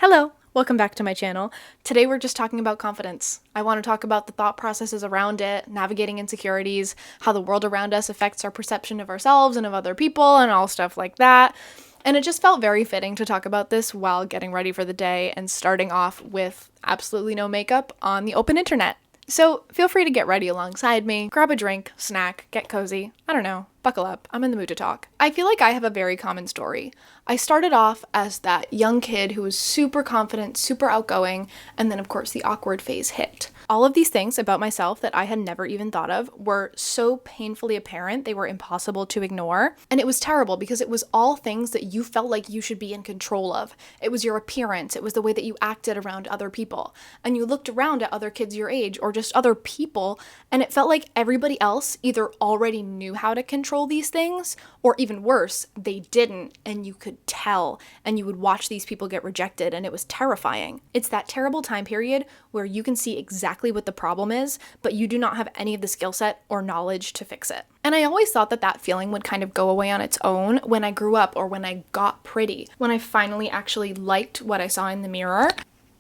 Hello, welcome back to my channel. Today we're just talking about confidence. I want to talk about the thought processes around it, navigating insecurities, how the world around us affects our perception of ourselves and of other people, and all stuff like that. And it just felt very fitting to talk about this while getting ready for the day and starting off with absolutely no makeup on the open internet. So feel free to get ready alongside me, grab a drink, snack, get cozy, I don't know, buckle up, I'm in the mood to talk. I feel like I have a very common story. I started off as that young kid who was super confident, super outgoing, and then of course the awkward phase hit. All of these things about myself that I had never even thought of were so painfully apparent, they were impossible to ignore. And it was terrible because it was all things that you felt like you should be in control of. It was your appearance, it was the way that you acted around other people. And you looked around at other kids your age or just other people, and it felt like everybody else either already knew how to control these things, or even worse, they didn't, and you could tell, and you would watch these people get rejected, and it was terrifying. It's that terrible time period where you can see exactly what the problem is, but you do not have any of the skill set or knowledge to fix it. And I always thought that that feeling would kind of go away on its own when I grew up or when I got pretty, when I finally actually liked what I saw in the mirror.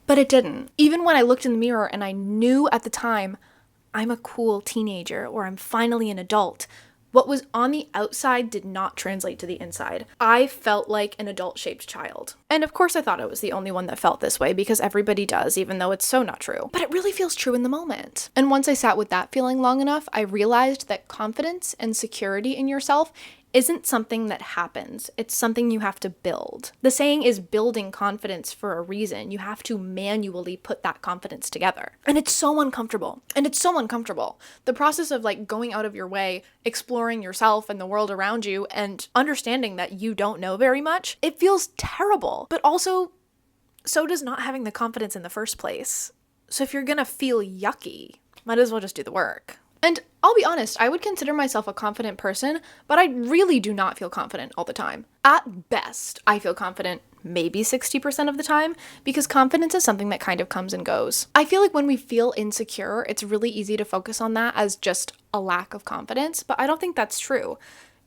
But it didn't. Even when I looked in the mirror and I knew at the time, I'm a cool teenager or I'm finally an adult, what was on the outside did not translate to the inside. I felt like an adult-shaped child. And of course I thought I was the only one that felt this way because everybody does, even though it's so not true. But it really feels true in the moment. And once I sat with that feeling long enough, I realized that confidence and security in yourself isn't something that happens. It's something you have to build. The saying is building confidence for a reason. You have to manually put that confidence together. And it's so uncomfortable. The process of like going out of your way, exploring yourself and the world around you and understanding that you don't know very much, it feels terrible. But also, so does not having the confidence in the first place. So if you're gonna feel yucky, might as well just do the work. And I'll be honest, I would consider myself a confident person, but I really do not feel confident all the time. At best, I feel confident maybe 60% of the time, because confidence is something that kind of comes and goes. I feel like when we feel insecure, it's really easy to focus on that as just a lack of confidence, but I don't think that's true.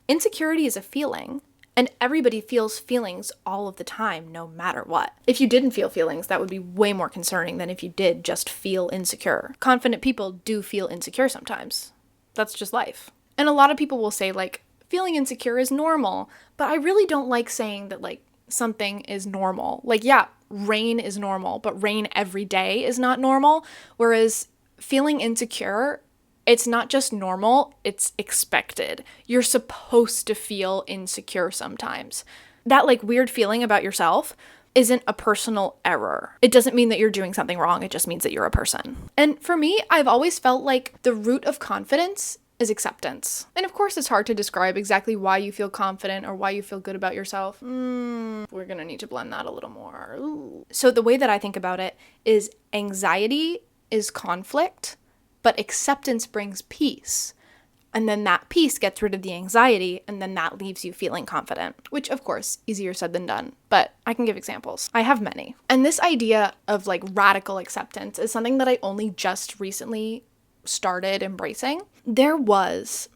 Insecurity is a feeling. And everybody feels feelings all of the time, no matter what. If you didn't feel feelings, that would be way more concerning than if you did just feel insecure. Confident people do feel insecure sometimes. That's just life. And a lot of people will say, like, feeling insecure is normal, but I really don't like saying that, like, something is normal. Like, yeah, rain is normal, but rain every day is not normal. Whereas feeling insecure, it's not just normal, it's expected. You're supposed to feel insecure sometimes. That like weird feeling about yourself isn't a personal error. It doesn't mean that you're doing something wrong, it just means that you're a person. And for me, I've always felt like the root of confidence is acceptance. And of course, it's hard to describe exactly why you feel confident or why you feel good about yourself. We're gonna need to blend that a little more. Ooh. So the way that I think about it is anxiety is conflict, but acceptance brings peace. And then that peace gets rid of the anxiety, and then that leaves you feeling confident. Which, of course, easier said than done, but I can give examples. I have many. And this idea of like radical acceptance is something that I only just recently started embracing. There was,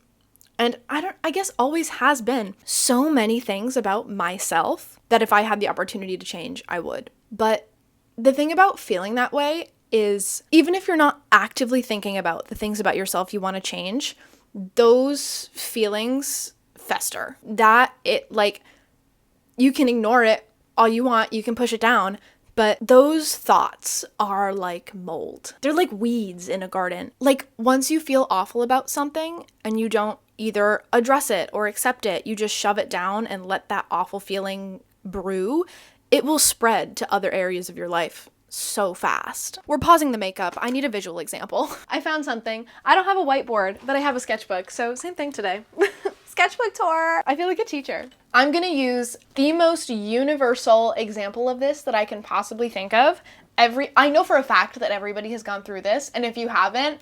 and I guess always has been, so many things about myself that if I had the opportunity to change, I would. But the thing about feeling that way is even if you're not actively thinking about the things about yourself you want to change, those feelings fester. That it like, you can ignore it all you want, you can push it down, but those thoughts are like mold. They're like weeds in a garden. Like once you feel awful about something and you don't either address it or accept it, you just shove it down and let that awful feeling brew, it will spread to other areas of your life so fast. We're pausing the makeup. I need a visual example. I found something. I don't have a whiteboard, but I have a sketchbook, so same thing today. Sketchbook tour. I feel like a teacher. I'm gonna use the most universal example of this that I can possibly think of. I know for a fact that everybody has gone through this, and if you haven't,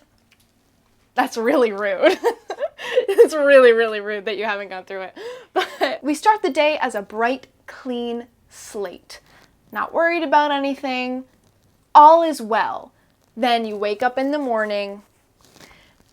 that's really rude. It's really, really rude that you haven't gone through it. But we start the day as a bright, clean slate. Not worried about anything. All is well. Then you wake up in the morning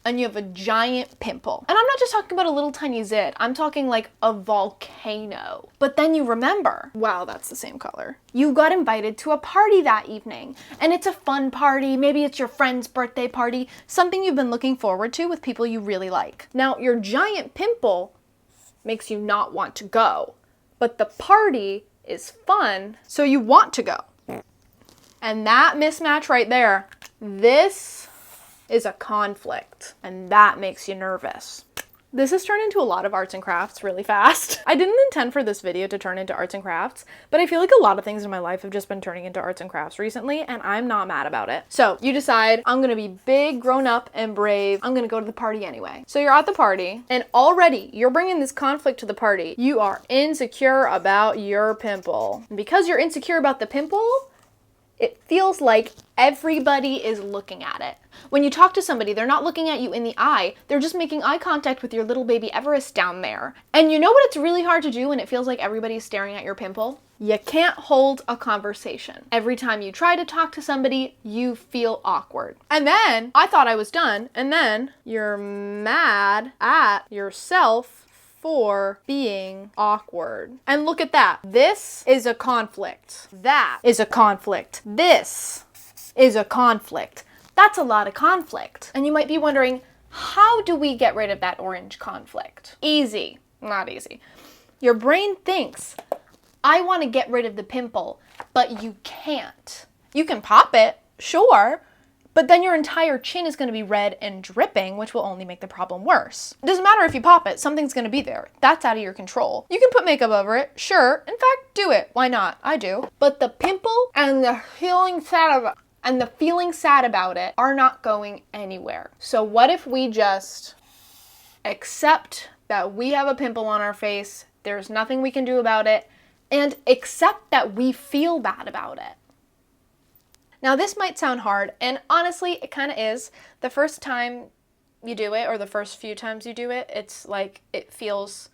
and you have a giant pimple. And I'm not just talking about a little tiny zit, I'm talking like a volcano. But then you remember, wow, that's the same color. You got invited to a party that evening, and it's a fun party. Maybe it's your friend's birthday party, something you've been looking forward to with people you really like. Now, your giant pimple makes you not want to go, but the party is fun, so you want to go. And that mismatch right there, this is a conflict, and that makes you nervous. This has turned into a lot of arts and crafts really fast. I didn't intend for this video to turn into arts and crafts, but I feel like a lot of things in my life have just been turning into arts and crafts recently, and I'm not mad about it. So you decide, I'm gonna be big, grown up, and brave. I'm gonna go to the party anyway. So you're at the party, and already you're bringing this conflict to the party. You are insecure about your pimple. And because you're insecure about the pimple, it feels like everybody is looking at it. When you talk to somebody, they're not looking at you in the eye. They're just making eye contact with your little baby Everest down there. And you know what it's really hard to do when it feels like everybody's staring at your pimple? You can't hold a conversation. Every time you try to talk to somebody, you feel awkward. And then, I thought I was done, and then you're mad at yourself for being awkward. And look at that. This is a conflict. That is a conflict. This is a conflict. That's a lot of conflict. And you might be wondering, how do we get rid of that orange conflict? Easy. Not easy. Your brain thinks, I want to get rid of the pimple, but you can't. You can pop it, sure, but then your entire chin is going to be red and dripping, which will only make the problem worse. It doesn't matter if you pop it, something's going to be there. That's out of your control. You can put makeup over it, sure. In fact, do it. Why not? I do. But the pimple and the feeling sad about it are not going anywhere. So what if we just accept that we have a pimple on our face, there's nothing we can do about it, and accept that we feel bad about it? Now, this might sound hard, and honestly, it kind of is. The first time you do it, or the first few times you do it, it's like, it feels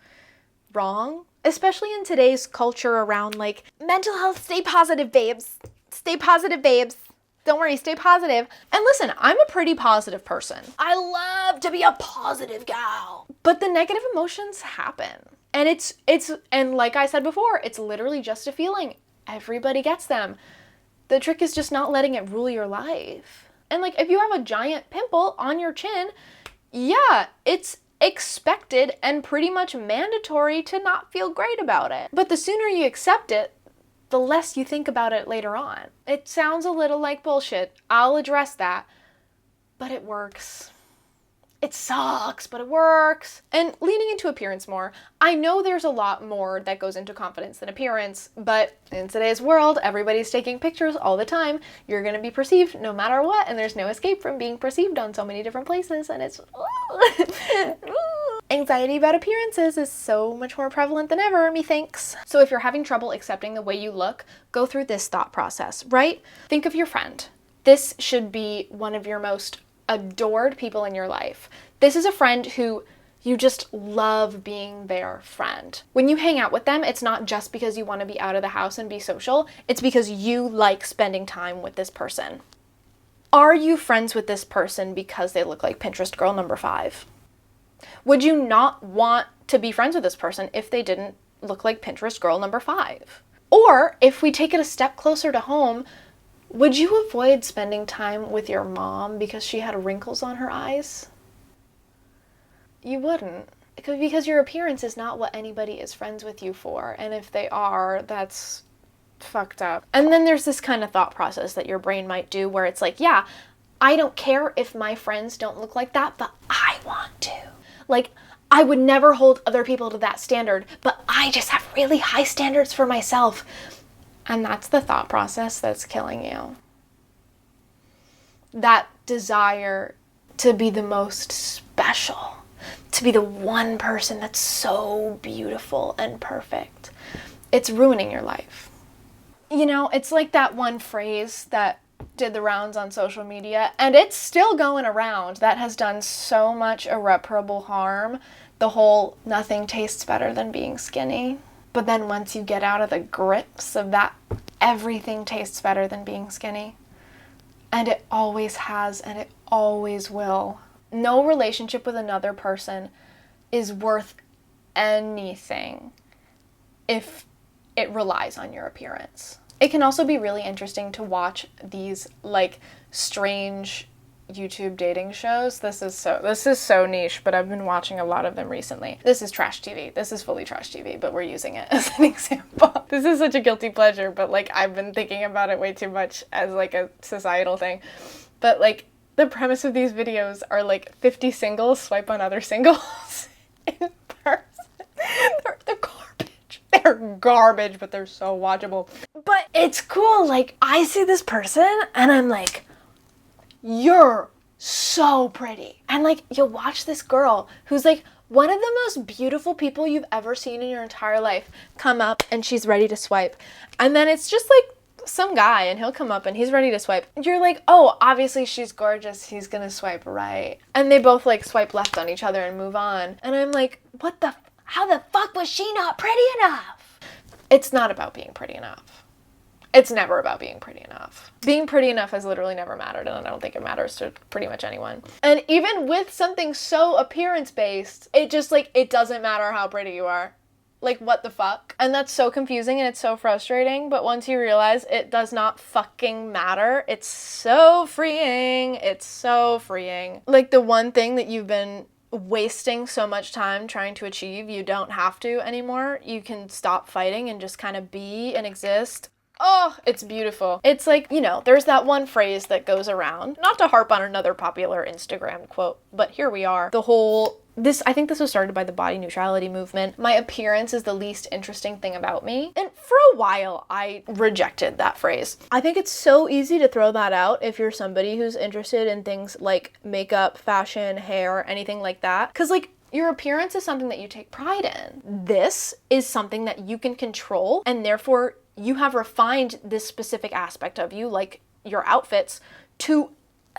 wrong. Especially in today's culture around, like, mental health, stay positive, babes. Stay positive, babes. Don't worry, stay positive. And listen, I'm a pretty positive person. I love to be a positive gal. But the negative emotions happen. And and like I said before, it's literally just a feeling. Everybody gets them. The trick is just not letting it rule your life. And like, if you have a giant pimple on your chin, yeah, it's expected and pretty much mandatory to not feel great about it. But the sooner you accept it, the less you think about it later on. It sounds a little like bullshit. I'll address that. But it works. It sucks, but it works. And leaning into appearance more, I know there's a lot more that goes into confidence than appearance, but in today's world, everybody's taking pictures all the time. You're gonna be perceived no matter what, and there's no escape from being perceived on so many different places, and it's... Anxiety about appearances is so much more prevalent than ever, methinks. So if you're having trouble accepting the way you look, go through this thought process, right? Think of your friend. This should be one of your most adored people in your life. This is a friend who you just love being their friend. When you hang out with them, it's not just because you want to be out of the house and be social, it's because you like spending time with this person. Are you friends with this person because they look like Pinterest girl number 5? Would you not want to be friends with this person if they didn't look like Pinterest girl number 5? Or if we take it a step closer to home, would you avoid spending time with your mom because she had wrinkles on her eyes? You wouldn't. Because your appearance is not what anybody is friends with you for. And if they are, that's fucked up. And then there's this kind of thought process that your brain might do where it's like, yeah, I don't care if my friends don't look like that, but I want to. Like, I would never hold other people to that standard, but I just have really high standards for myself. And that's the thought process that's killing you. That desire to be the most special, to be the one person that's so beautiful and perfect. It's ruining your life. You know, it's like that one phrase that did the rounds on social media, and it's still going around, that has done so much irreparable harm. The whole, nothing tastes better than being skinny. But then once you get out of the grips of that, everything tastes better than being skinny. And it always has, and it always will. No relationship with another person is worth anything if it relies on your appearance. It can also be really interesting to watch these like strange YouTube dating shows. This is so niche, but I've been watching a lot of them recently. This is trash TV. This is fully trash TV, but we're using it as an example. This is such a guilty pleasure, but like I've been thinking about it way too much as like a societal thing. But like the premise of these videos are like 50 singles swipe on other singles in person. They're garbage. They're garbage, but they're so watchable. But it's cool. Like I see this person and I'm like, you're so pretty. And like you'll watch this girl who's like one of the most beautiful people you've ever seen in your entire life come up and she's ready to swipe. And then it's just like some guy and he'll come up and he's ready to swipe. You're like, oh, obviously she's gorgeous. He's gonna swipe right. And they both like swipe left on each other and move on. And I'm like, how the fuck was she not pretty enough? It's not about being pretty enough. It's never about being pretty enough. Being pretty enough has literally never mattered, and I don't think it matters to pretty much anyone. And even with something so appearance-based, it just like, it doesn't matter how pretty you are. Like, what the fuck? And that's so confusing and it's so frustrating, but once you realize it does not fucking matter, it's so freeing. It's so freeing. Like, the one thing that you've been wasting so much time trying to achieve, you don't have to anymore. You can stop fighting and just kind of be and exist. Oh, it's beautiful. It's like, you know, there's that one phrase that goes around, not to harp on another popular Instagram quote, but here we are. I think this was started by the body neutrality movement. My appearance is the least interesting thing about me. And for a while, I rejected that phrase. I think it's so easy to throw that out if you're somebody who's interested in things like makeup, fashion, hair, anything like that. 'Cause like, your appearance is something that you take pride in. This is something that you can control, and therefore you have refined this specific aspect of you, like your outfits, to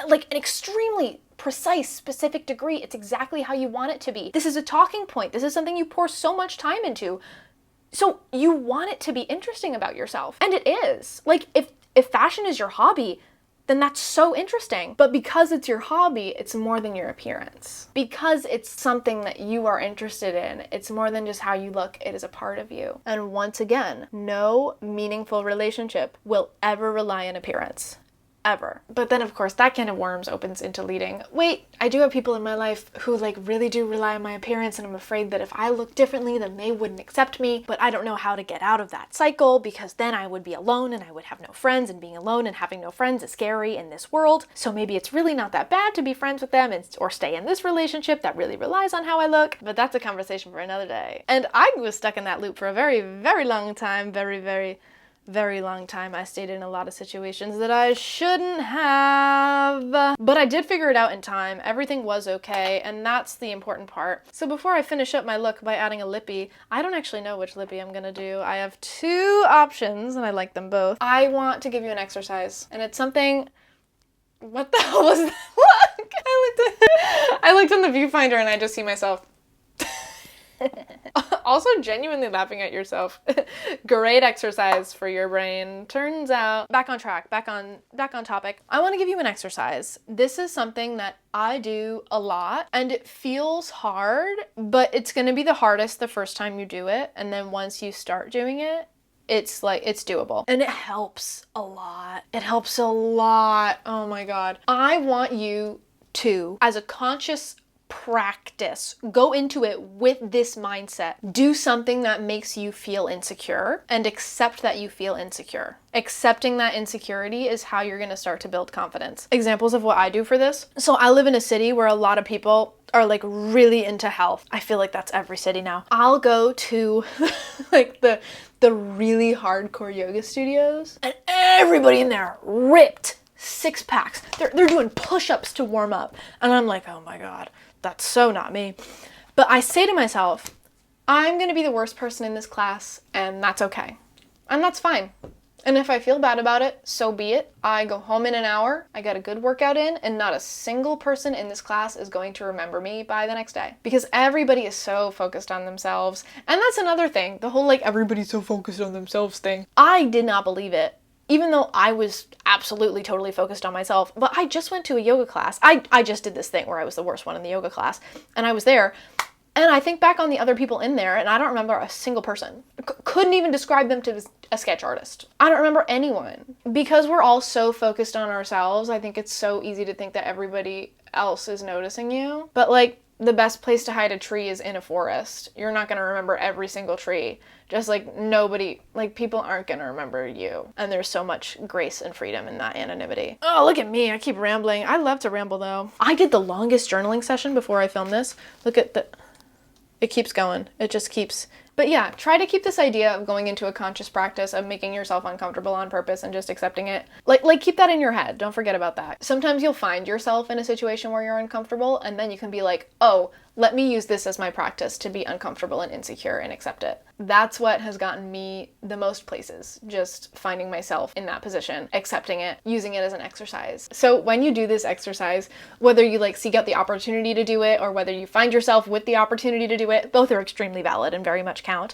like an extremely precise, specific degree. It's exactly how you want it to be. This is a talking point. This is something you pour so much time into. So you want it to be interesting about yourself. And it is. Like, if fashion is your hobby, then that's so interesting. But because it's your hobby, it's more than your appearance. Because it's something that you are interested in, it's more than just how you look, it is a part of you. And once again, no meaningful relationship will ever rely on appearance. Ever. But then of course that can of worms opens into leading, wait, I do have people in my life who like really do rely on my appearance, and I'm afraid that if I look differently then they wouldn't accept me, but I don't know how to get out of that cycle because then I would be alone and I would have no friends, and being alone and having no friends is scary in this world. So maybe it's really not that bad to be friends with them or stay in this relationship that really relies on how I look. But that's a conversation for another day. And I was stuck in that loop for a very, very long time. Very long time. I stayed in a lot of situations that I shouldn't have. But I did figure it out in time. Everything was okay, and that's the important part. So before I finish up my look by adding a lippy, I don't actually know which lippy I'm gonna do. I have two options, and I like them both. I want to give you an exercise, and it's something... What the hell was that? Look! I looked on the viewfinder, and I just see myself. Also genuinely laughing at yourself. Great exercise for your brain. Turns out, back on track, back on topic. I want to give you an exercise. This is something that I do a lot and it feels hard, but it's going to be the hardest the first time you do it. And then once you start doing it, it's doable. And it helps a lot. It helps a lot. Oh my God. I want you to, as a conscious practice, go into it with this mindset. Do something that makes you feel insecure and accept that you feel insecure. Accepting that insecurity is how you're going to start to build confidence. Examples of what I do for this. So I live in a city where a lot of people are like really into health. I feel like that's every city now. I'll go to like the really hardcore yoga studios and everybody in there ripped, 6-packs. They're doing push-ups to warm up. And I'm like, oh my God. That's so not me. But I say to myself, I'm going to be the worst person in this class, and that's okay. And that's fine. And if I feel bad about it, so be it. I go home in an hour, I get a good workout in, and not a single person in this class is going to remember me by the next day. Because everybody is so focused on themselves. And that's another thing, the whole like everybody's so focused on themselves thing. I did not believe it even though I was absolutely totally focused on myself, but I just went to a yoga class. I just did this thing where I was the worst one in the yoga class, and I was there. And I think back on the other people in there, and I don't remember a single person. Couldn't even describe them to a sketch artist. I don't remember anyone. Because we're all so focused on ourselves, I think it's so easy to think that everybody else is noticing you. But like, the best place to hide a tree is in a forest. You're not gonna remember every single tree. Just like nobody, like people aren't gonna remember you. And there's so much grace and freedom in that anonymity. Oh, look at me, I keep rambling. I love to ramble though. I did the longest journaling session before I filmed this. Look at the... It keeps going. It just keeps... But yeah, try to keep this idea of going into a conscious practice of making yourself uncomfortable on purpose and just accepting it. Like keep that in your head. Don't forget about that. Sometimes you'll find yourself in a situation where you're uncomfortable, and then you can be like, oh, let me use this as my practice to be uncomfortable and insecure and accept it. That's what has gotten me the most places, just finding myself in that position, accepting it, using it as an exercise. So when you do this exercise, whether you like seek out the opportunity to do it or whether you find yourself with the opportunity to do it, both are extremely valid and very much count.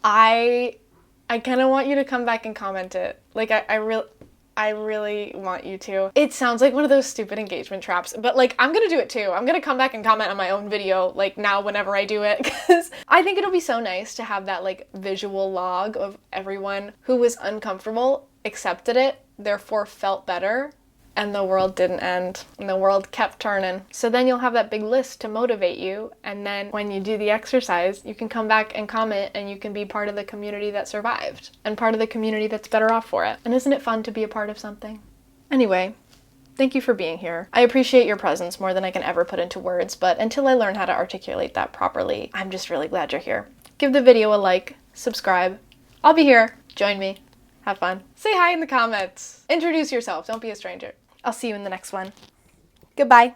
I kind of want you to come back and comment it. Like I really want you to. It sounds like one of those stupid engagement traps, but like I'm gonna do it too. I'm gonna come back and comment on my own video like now whenever I do it, because I think it'll be so nice to have that like visual log of everyone who was uncomfortable, accepted it, therefore felt better, and the world didn't end, and the world kept turning. So then you'll have that big list to motivate you, and then when you do the exercise, you can come back and comment, and you can be part of the community that survived, and part of the community that's better off for it. And isn't it fun to be a part of something? Anyway, thank you for being here. I appreciate your presence more than I can ever put into words, but until I learn how to articulate that properly, I'm just really glad you're here. Give the video a like, subscribe. I'll be here. Join me. Have fun. Say hi in the comments. Introduce yourself. Don't be a stranger. I'll see you in the next one. Goodbye.